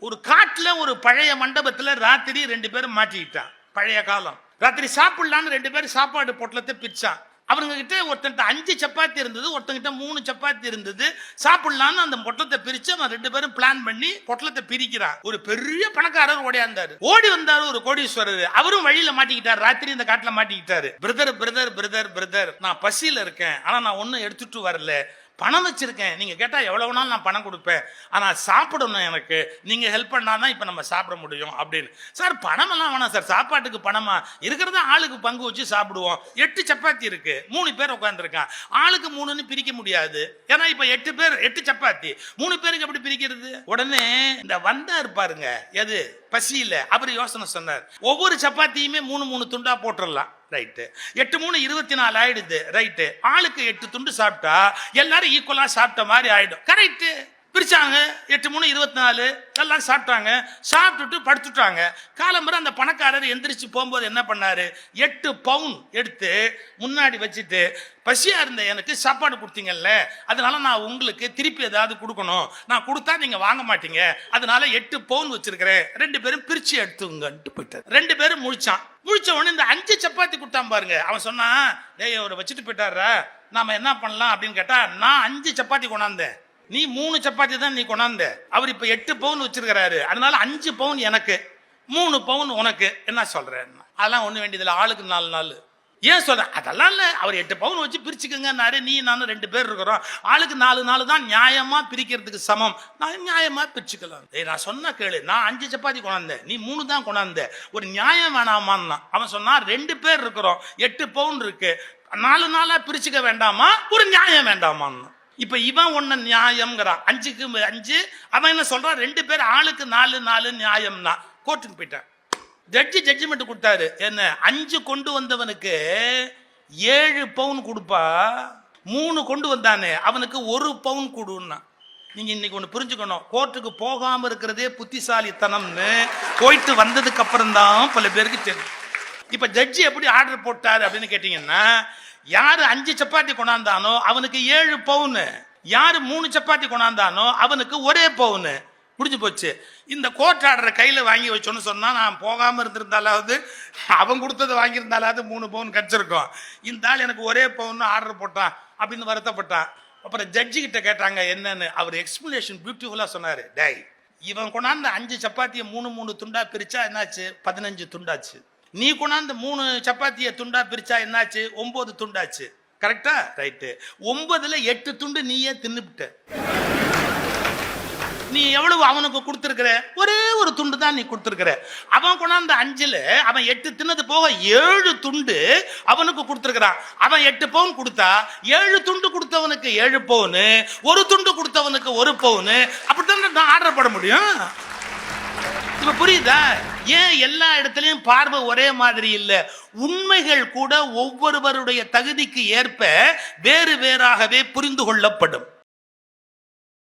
ஒரு காட்டுல ஒரு பழைய மண்டபத்துல ராத்திரி 2 பேரும் மாட்டிக்கிட்டான். பழைய காலம். ராத்திரி சாப்பிடலான்னு 2 பேரும் சாப்பாடு பொட்டலத்தை பிரிச்சான். அவருங்க கிட்ட ஒருத்தன்ட்ட 5 சப்பாத்தி இருந்தது, ஒருத்தங்கிட்ட 3 சப்பாத்தி இருந்தது. சாப்பிடலான்னு அந்த பொட்டலத்தை பிரிச்சு அவன் 2 பேரும் பிளான் பண்ணி பொட்டலத்தை பிரிக்கிறான். ஒரு பெரிய பணக்காரர் ஓடியாந்தாரு. ஓடி வந்தாரு ஒரு கோடீஸ்வரர். அவரும் வழியில மாட்டிக்கிட்டார். ராத்திரி இந்த காட்டுல மாட்டிக்கிட்டாரு. பிரதர் பிரதர் பிரதர் பிரதர், நான் பசியில இருக்கேன், ஆனா நான் ஒன்னும் எடுத்துட்டு வரல, பணம் வச்சிருக்கேன், நீங்க கேட்டா எவ்வளவு நாள் நான் பணம் கொடுப்பேன், ஆனா சாப்பிடணும், எனக்கு நீங்க ஹெல்ப் பண்ணாதான் இப்ப நம்ம சாப்பிட முடியும் அப்படின்னு. சார் பணம் எல்லாம் வேணாம் சார், சாப்பாட்டுக்கு பணமா இருக்கிறத ஆளுக்கு பங்கு வச்சு சாப்பிடுவோம். 8 சப்பாத்தி இருக்கு, 3 பேர் உட்காந்துருக்கான், ஆளுக்கு 3ன்னு பிரிக்க முடியாது. ஏன்னா இப்ப 8 பேர் 8 சப்பாத்தி, 3 பேருக்கு எப்படி பிரிக்கிறது? உடனே இந்த வந்தா இருப்பாருங்க எது பசியில, அவர் யோசனை சொன்னார். ஒவ்வொரு சப்பாத்தியுமே 3 துண்டா போட்டுடலாம். ரைட்டு, 8 3 24 ஆயிடுது. ரைட்டு, ஆளுக்கு 8 துண்டு சாப்பிட்டா எல்லாரும் ஈக்குவலா சாப்பிட்ட மாதிரி ஆயிடும். கரெக்ட். பிரிச்சாங்க. 8 3 24 எல்லாம் சாப்பிட்டாங்க. சாப்பிட்டுட்டு படுத்துட்டாங்க. காலம்பரை அந்த பணக்காரர் எந்திரிச்சு போகும்போது என்ன பண்ணாரு, 8 பவுன் எடுத்து முன்னாடி வச்சுட்டு, பசியா இருந்த எனக்கு சாப்பாடு கொடுத்தீங்கல்ல, அதனால நான் உங்களுக்கு திருப்பி ஏதாவது கொடுக்கணும், நான் கொடுத்தா நீங்க வாங்க மாட்டீங்க, அதனால 8 பவுன் வச்சிருக்கிறேன், 2 பேரும் பிரிச்சு எடுத்துங்கன்ட்டு போயிட்டார். 2 பேரும் முழிச்சான். முழிச்ச உடனே இந்த 5 சப்பாத்தி கொடுத்தான் பாருங்க. அவன் சொன்னான், டேய் அவரை வச்சுட்டு போயிட்டாரா, நாம என்ன பண்ணலாம் அப்படின்னு கேட்டா, நான் 5 சப்பாத்தி கொண்டாந்தேன், நீ 3 சப்பாத்தி தான் நீ கொண்டாந்த, அவர் இப்ப 8 பவுன் வச்சிருக்கிறாரு, அதனால 5 பவுன் எனக்கு, 3 பவுன் உனக்கு, என்ன சொல்றேன்? அதெல்லாம் ஒண்ணு வேண்டியதில்லை, ஆளுக்கு 4 நாள். ஏன் சொல்ற? அதெல்லாம் இல்ல, அவர் 8 பவுன் வச்சு பிரிச்சுக்கங்கன்னாரு, நீ நானும் 2 பேர் இருக்கிறோம், ஆளுக்கு 4 நாள் தான் நியாயமா பிரிக்கிறதுக்கு சமம், நான் நியாயமா பிரிச்சுக்கலாம். நான் சொன்ன கேளு, நான் 5 சப்பாத்தி கொண்டாந்தேன், நீ 3 தான் கொண்டாந்த, ஒரு நியாயம் வேணாமான்னா. அவன் சொன்னா, 2 பேர் இருக்கிறோம், 8 பவுன் இருக்கு, 4 நாளா பிரிச்சுக்க வேண்டாமா, ஒரு நியாயம் வேண்டாமான்னு. இப்ப இவன் ஒண்ணு நியாயம்ங்கிறான், 5க்கு 5. அவன் என்ன சொல்றான், 2 பேர் ஆளுக்கு 4 நியாயம்னா. கோர்ட்டுக்கு போயிட்டான். ஜட்ஜி ஜட்ஜ்மெண்ட் கொடுத்தாரு. என்ன, 5 கொண்டு வந்தவனுக்கு 7 பவுன் கொடுப்பா, 3 கொண்டு வந்தானே அவனுக்கு 1 பவுன் கொடுன்னா. நீங்க இன்னைக்கு ஒண்ணு புரிஞ்சுக்கணும், கோர்ட்டுக்கு போகாம இருக்கிறதே புத்திசாலித்தனம்னு போயிட்டு வந்ததுக்கு அப்புறம் தான் பல பேருக்கு தெரியும். இப்ப ஜட்ஜி எப்படி ஆர்டர் போட்டாரு அப்படின்னு கேட்டீங்கன்னா, யாரு 5 சப்பாத்தி கொண்டாந்தானோ அவனுக்கு 7 பவுன், யாரு 3 சப்பாத்தி கொண்டாந்தானோ அவனுக்கு 1 பவுன். முடிஞ்சு போச்சு. இந்த கோர்ட் ஆர்டரை கையில வாங்கி வச்சோன்னு சொன்னா, நான் போகாம இருந்திருந்தாலாவது, அவன் கொடுத்தது வாங்கியிருந்தாலாவது 3 பவுன் கிடைச்சிருக்கும். இந்த ஆள் எனக்கு 1 பவுன் ஆர்டர் போட்டான் அப்படின்னு வருத்தப்பட்டான். அப்புறம் ஜட்ஜி கிட்ட கேட்டாங்க என்னன்னு. அவர் எக்ஸ்பிளனேஷன் பியூட்டிஃபுல்லா சொன்னாரு. டேய், இவன் கொண்டாந்து 5 சப்பாத்தியை 3 துண்டா பிரிச்சா என்னாச்சு, 15 துண்டாச்சு. நீ கொண்டாந்து 3 சப்பாத்தியை துண்டா பிரிச்சா என்னாச்சு, 9 துண்டாச்சு. கரெக்டா? ரைட்டு. 9ல 8 துண்டு நீயே தின்னுபிட்ட. நீ எவ்வளவு அவனுக்கு கொடுத்துருக்கிற, ஒரே ஒரு துண்டு தான் நீ கொடுத்துருக்கிற. அவன் கொண்டாந்து 5ல அவன் 8 தின்னது போக 7 துண்டு அவனுக்கு கொடுத்துருக்கிறான். அவன் 8 பவுன் கொடுத்தா 7 துண்டு கொடுத்தவனுக்கு 7 பவுன், 1 துண்டு கொடுத்தவனுக்கு 1 பவுன். அப்படித்தான் நான் ஆர்டர் போட முடியும். இப்ப புரியுதா? ஏன் எல்லா இடத்துலயும் பார்வை ஒரே மாதிரி இல்ல? உண்மைகள் கூட ஒவ்வொருவருடைய தகுதிக்கு ஏற்ப வேறு வேறாகவே புரிந்து கொள்ளப்படும்.